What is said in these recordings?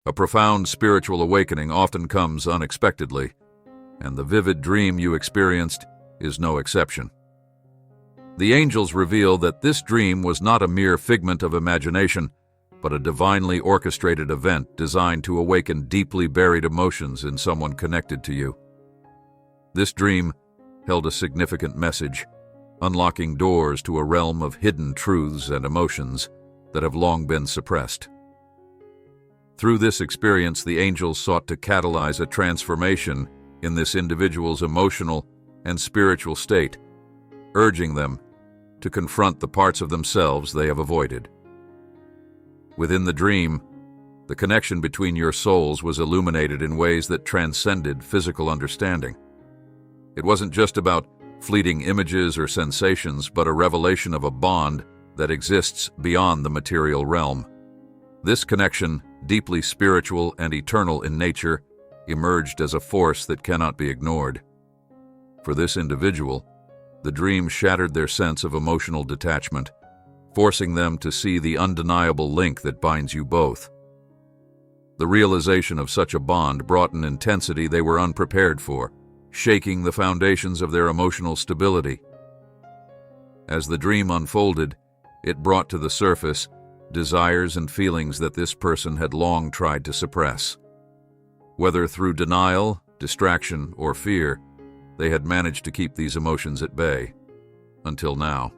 A profound spiritual awakening often comes unexpectedly, and the vivid dream you experienced is no exception. The angels reveal that this dream was not a mere figment of imagination, but a divinely orchestrated event designed to awaken deeply buried emotions in someone connected to you. This dream held a significant message, unlocking doors to a realm of hidden truths and emotions that have long been suppressed. Through this experience, the angels sought to catalyze a transformation in this individual's emotional and spiritual state, urging them to confront the parts of themselves they have avoided. Within the dream, the connection between your souls was illuminated in ways that transcended physical understanding. It wasn't just about fleeting images or sensations, but a revelation of a bond that exists beyond the material realm. This connection, deeply spiritual and eternal in nature, emerged as a force that cannot be ignored. For this individual, the dream shattered their sense of emotional detachment, forcing them to see the undeniable link that binds you both. The realization of such a bond brought an intensity they were unprepared for, shaking the foundations of their emotional stability. As the dream unfolded, it brought to the surface desires and feelings that this person had long tried to suppress. Whether through denial, distraction, or fear, they had managed to keep these emotions at bay, until now.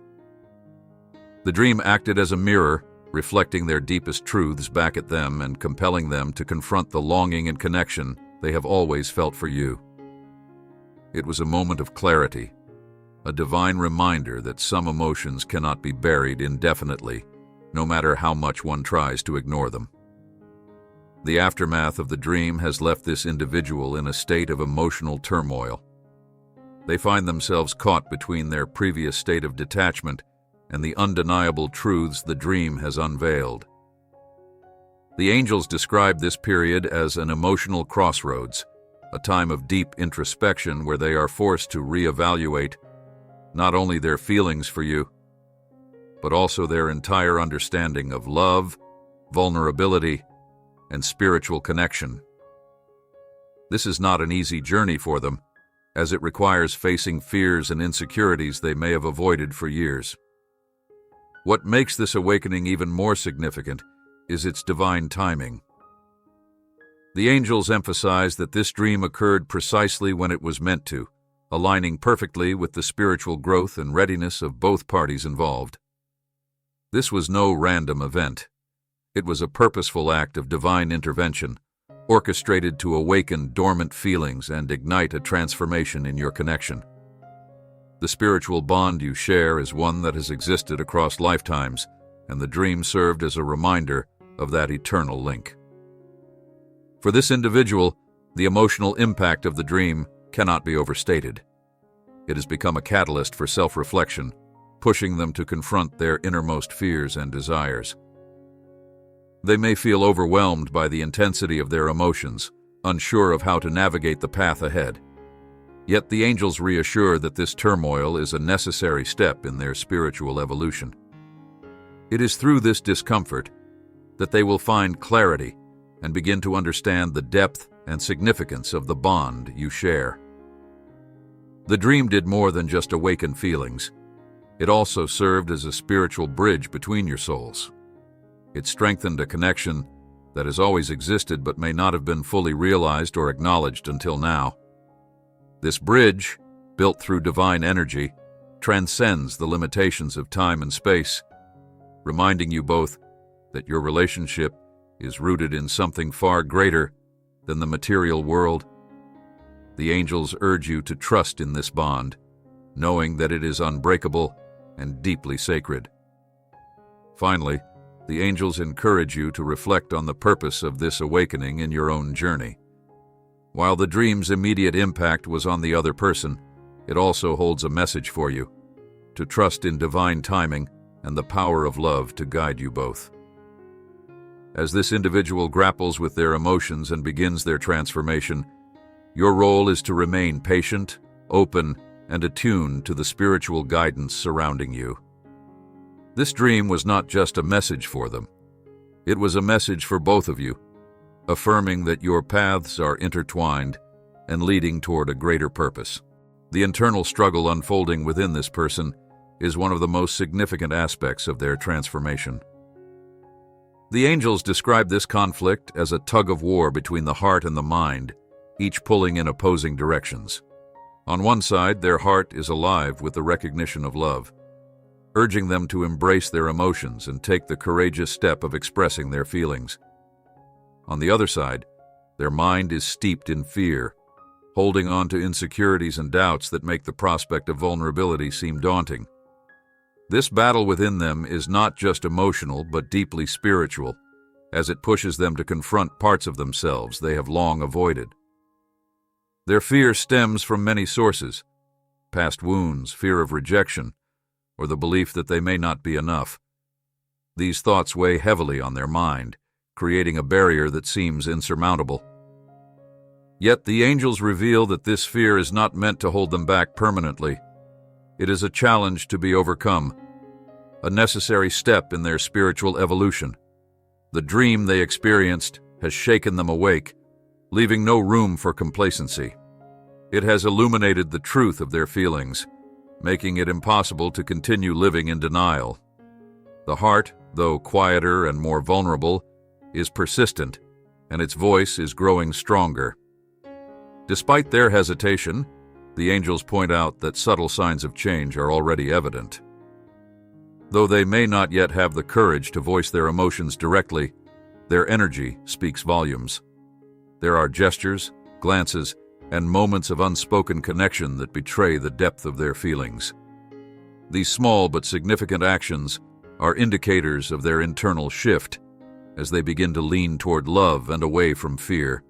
The dream acted as a mirror, reflecting their deepest truths back at them and compelling them to confront the longing and connection they have always felt for you. It was a moment of clarity, a divine reminder that some emotions cannot be buried indefinitely, no matter how much one tries to ignore them. The aftermath of the dream has left this individual in a state of emotional turmoil. They find themselves caught between their previous state of detachment and the undeniable truths the dream has unveiled. The angels describe this period as an emotional crossroads, a time of deep introspection where they are forced to reevaluate not only their feelings for you, but also their entire understanding of love, vulnerability, and spiritual connection. This is not an easy journey for them, as it requires facing fears and insecurities they may have avoided for years. What makes this awakening even more significant is its divine timing. The angels emphasize that this dream occurred precisely when it was meant to, aligning perfectly with the spiritual growth and readiness of both parties involved. This was no random event. It was a purposeful act of divine intervention, orchestrated to awaken dormant feelings and ignite a transformation in your connection. The spiritual bond you share is one that has existed across lifetimes, and the dream served as a reminder of that eternal link. For this individual, the emotional impact of the dream cannot be overstated. It has become a catalyst for self-reflection, pushing them to confront their innermost fears and desires. They may feel overwhelmed by the intensity of their emotions, unsure of how to navigate the path ahead. Yet the angels reassure that this turmoil is a necessary step in their spiritual evolution. It is through this discomfort that they will find clarity and begin to understand the depth and significance of the bond you share. The dream did more than just awaken feelings. It also served as a spiritual bridge between your souls. It strengthened a connection that has always existed but may not have been fully realized or acknowledged until now. This bridge, built through divine energy, transcends the limitations of time and space, reminding you both that your relationship is rooted in something far greater than the material world. The angels urge you to trust in this bond, knowing that it is unbreakable and deeply sacred. Finally, the angels encourage you to reflect on the purpose of this awakening in your own journey. While the dream's immediate impact was on the other person, it also holds a message for you: to trust in divine timing and the power of love to guide you both. As this individual grapples with their emotions and begins their transformation, your role is to remain patient, open, and attuned to the spiritual guidance surrounding you. This dream was not just a message for them. It was a message for both of you, affirming that your paths are intertwined and leading toward a greater purpose. The internal struggle unfolding within this person is one of the most significant aspects of their transformation. The angels describe this conflict as a tug-of-war between the heart and the mind, each pulling in opposing directions. On one side, their heart is alive with the recognition of love, urging them to embrace their emotions and take the courageous step of expressing their feelings. On the other side, their mind is steeped in fear, holding on to insecurities and doubts that make the prospect of vulnerability seem daunting. This battle within them is not just emotional but deeply spiritual, as it pushes them to confront parts of themselves they have long avoided. Their fear stems from many sources: past wounds, fear of rejection, or the belief that they may not be enough. These thoughts weigh heavily on their mind, creating a barrier that seems insurmountable. Yet the angels reveal that this fear is not meant to hold them back permanently. It is a challenge to be overcome, a necessary step in their spiritual evolution. The dream they experienced has shaken them awake, leaving no room for complacency. It has illuminated the truth of their feelings, making it impossible to continue living in denial. The heart, though quieter and more vulnerable, is persistent, and its voice is growing stronger. Despite their hesitation, the angels point out that subtle signs of change are already evident. Though they may not yet have the courage to voice their emotions directly, their energy speaks volumes. There are gestures, glances, and moments of unspoken connection that betray the depth of their feelings. These small but significant actions are indicators of their internal shift as they begin to lean toward love and away from fear.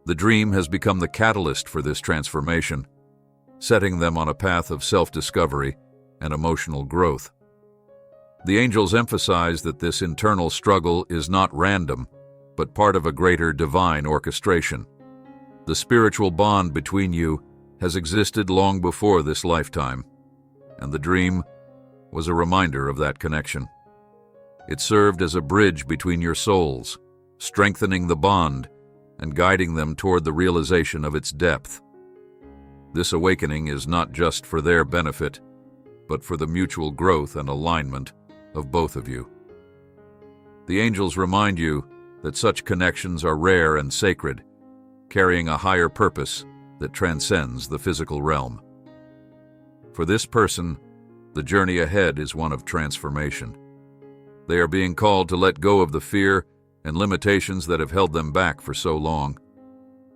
The dream has become the catalyst for this transformation, setting them on a path of self-discovery and emotional growth. The angels emphasize that this internal struggle is not random, but part of a greater divine orchestration. The spiritual bond between you has existed long before this lifetime, and the dream was a reminder of that connection. It served as a bridge between your souls, strengthening the bond and guiding them toward the realization of its depth. This awakening is not just for their benefit, but for the mutual growth and alignment of both of you. The angels remind you that such connections are rare and sacred, carrying a higher purpose that transcends the physical realm. For this person, the journey ahead is one of transformation. They are being called to let go of the fear and limitations that have held them back for so long.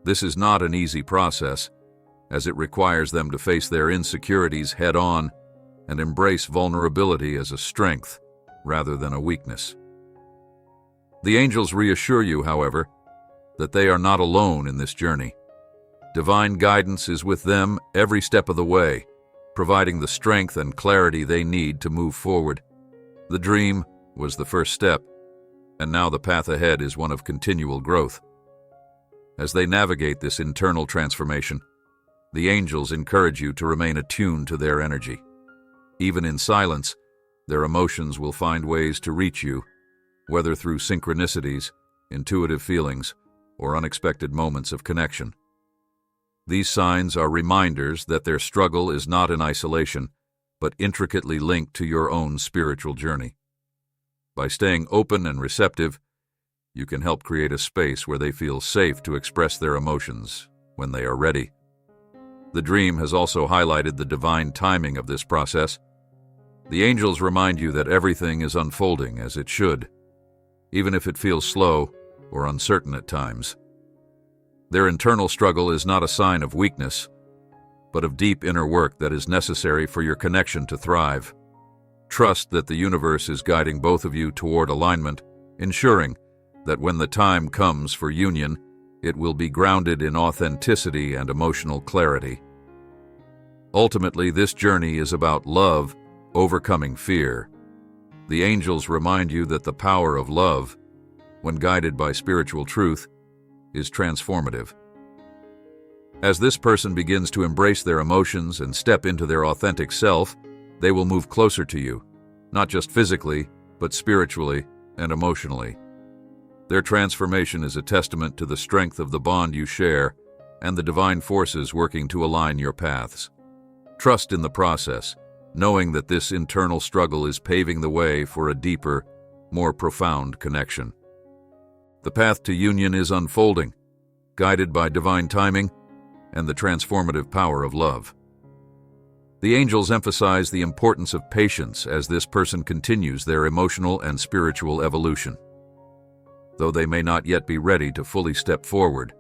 This is not an easy process, as it requires them to face their insecurities head-on and embrace vulnerability as a strength rather than a weakness. The angels reassure you, however, that they are not alone in this journey. Divine guidance is with them every step of the way, providing the strength and clarity they need to move forward. The dream was the first step, and now the path ahead is one of continual growth. As they navigate this internal transformation, the angels encourage you to remain attuned to their energy. Even in silence, their emotions will find ways to reach you, whether through synchronicities, intuitive feelings, or unexpected moments of connection. These signs are reminders that their struggle is not in isolation, but intricately linked to your own spiritual journey. By staying open and receptive, you can help create a space where they feel safe to express their emotions when they are ready. The dream has also highlighted the divine timing of this process. The angels remind you that everything is unfolding as it should, even if it feels slow or uncertain at times. Their internal struggle is not a sign of weakness, but of deep inner work that is necessary for your connection to thrive. Trust that the universe is guiding both of you toward alignment, ensuring that when the time comes for union, it will be grounded in authenticity and emotional clarity. Ultimately, this journey is about love overcoming fear. The angels remind you that the power of love, when guided by spiritual truth, is transformative. As this person begins to embrace their emotions and step into their authentic self, they will move closer to you, not just physically, but spiritually and emotionally. Their transformation is a testament to the strength of the bond you share and the divine forces working to align your paths. Trust in the process, knowing that this internal struggle is paving the way for a deeper, more profound connection. The path to union is unfolding, guided by divine timing and the transformative power of love. The angels emphasize the importance of patience as this person continues their emotional and spiritual evolution. Though they may not yet be ready to fully step forward,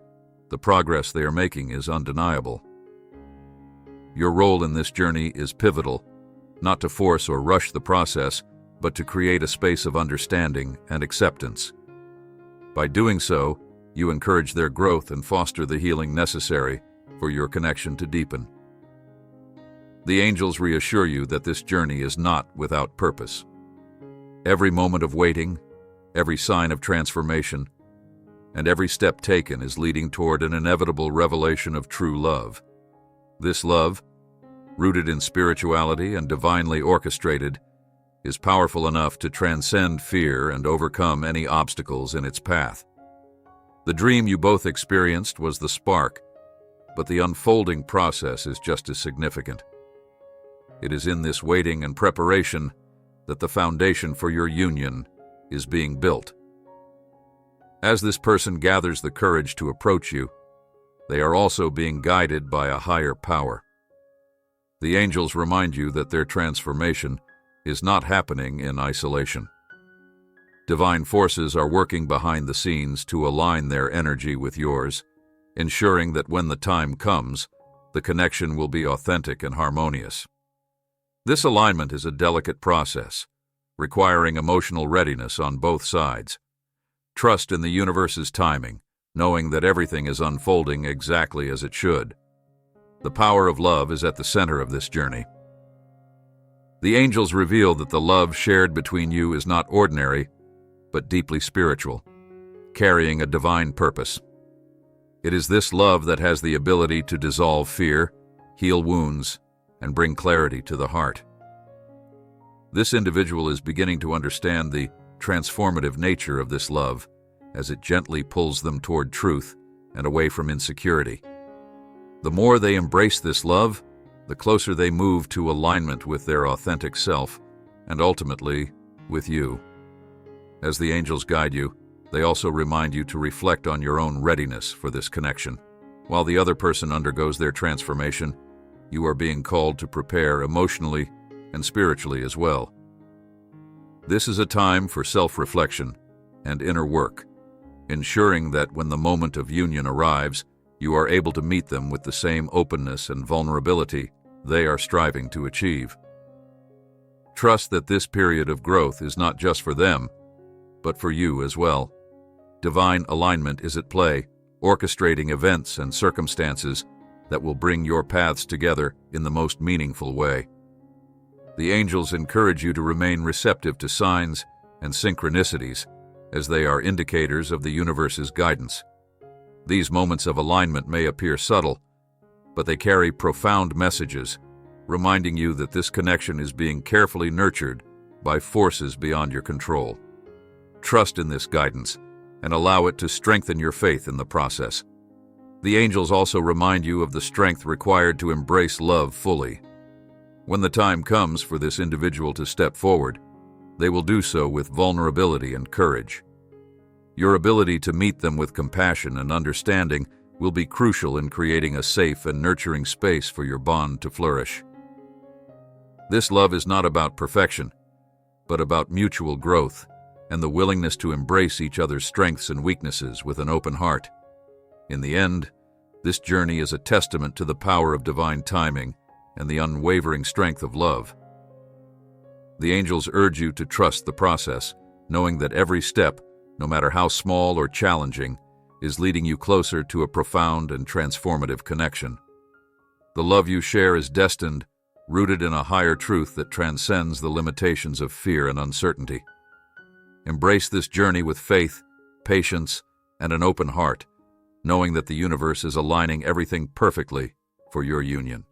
the progress they are making is undeniable. Your role in this journey is pivotal, not to force or rush the process, but to create a space of understanding and acceptance. By doing so, you encourage their growth and foster the healing necessary for your connection to deepen. The angels reassure you that this journey is not without purpose. Every moment of waiting, every sign of transformation, and every step taken is leading toward an inevitable revelation of true love. This love, rooted in spirituality and divinely orchestrated, is powerful enough to transcend fear and overcome any obstacles in its path. The dream you both experienced was the spark, but the unfolding process is just as significant. It is in this waiting and preparation that the foundation for your union is being built. As this person gathers the courage to approach you, they are also being guided by a higher power. The angels remind you that their transformation is not happening in isolation. Divine forces are working behind the scenes to align their energy with yours, ensuring that when the time comes, the connection will be authentic and harmonious. This alignment is a delicate process, requiring emotional readiness on both sides. Trust in the universe's timing, knowing that everything is unfolding exactly as it should. The power of love is at the center of this journey. The angels reveal that the love shared between you is not ordinary, but deeply spiritual, carrying a divine purpose. It is this love that has the ability to dissolve fear, heal wounds, and bring clarity to the heart. This individual is beginning to understand the transformative nature of this love as it gently pulls them toward truth and away from insecurity. The more they embrace this love, the closer they move to alignment with their authentic self and ultimately with you. As the angels guide you, they also remind you to reflect on your own readiness for this connection. While the other person undergoes their transformation, you are being called to prepare emotionally and spiritually as well. This is a time for self-reflection and inner work, ensuring that when the moment of union arrives, you are able to meet them with the same openness and vulnerability they are striving to achieve. Trust that this period of growth is not just for them, but for you as well. Divine alignment is at play, orchestrating events and circumstances that will bring your paths together in the most meaningful way. The angels encourage you to remain receptive to signs and synchronicities, as they are indicators of the universe's guidance. These moments of alignment may appear subtle, but they carry profound messages, reminding you that this connection is being carefully nurtured by forces beyond your control. Trust in this guidance and allow it to strengthen your faith in the process. The angels also remind you of the strength required to embrace love fully. When the time comes for this individual to step forward, they will do so with vulnerability and courage. Your ability to meet them with compassion and understanding will be crucial in creating a safe and nurturing space for your bond to flourish. This love is not about perfection, but about mutual growth and the willingness to embrace each other's strengths and weaknesses with an open heart. In the end, this journey is a testament to the power of divine timing and the unwavering strength of love. The angels urge you to trust the process, knowing that every step, no matter how small or challenging, is leading you closer to a profound and transformative connection. The love you share is destined, rooted in a higher truth that transcends the limitations of fear and uncertainty. Embrace this journey with faith, patience, and an open heart, knowing that the universe is aligning everything perfectly for your union.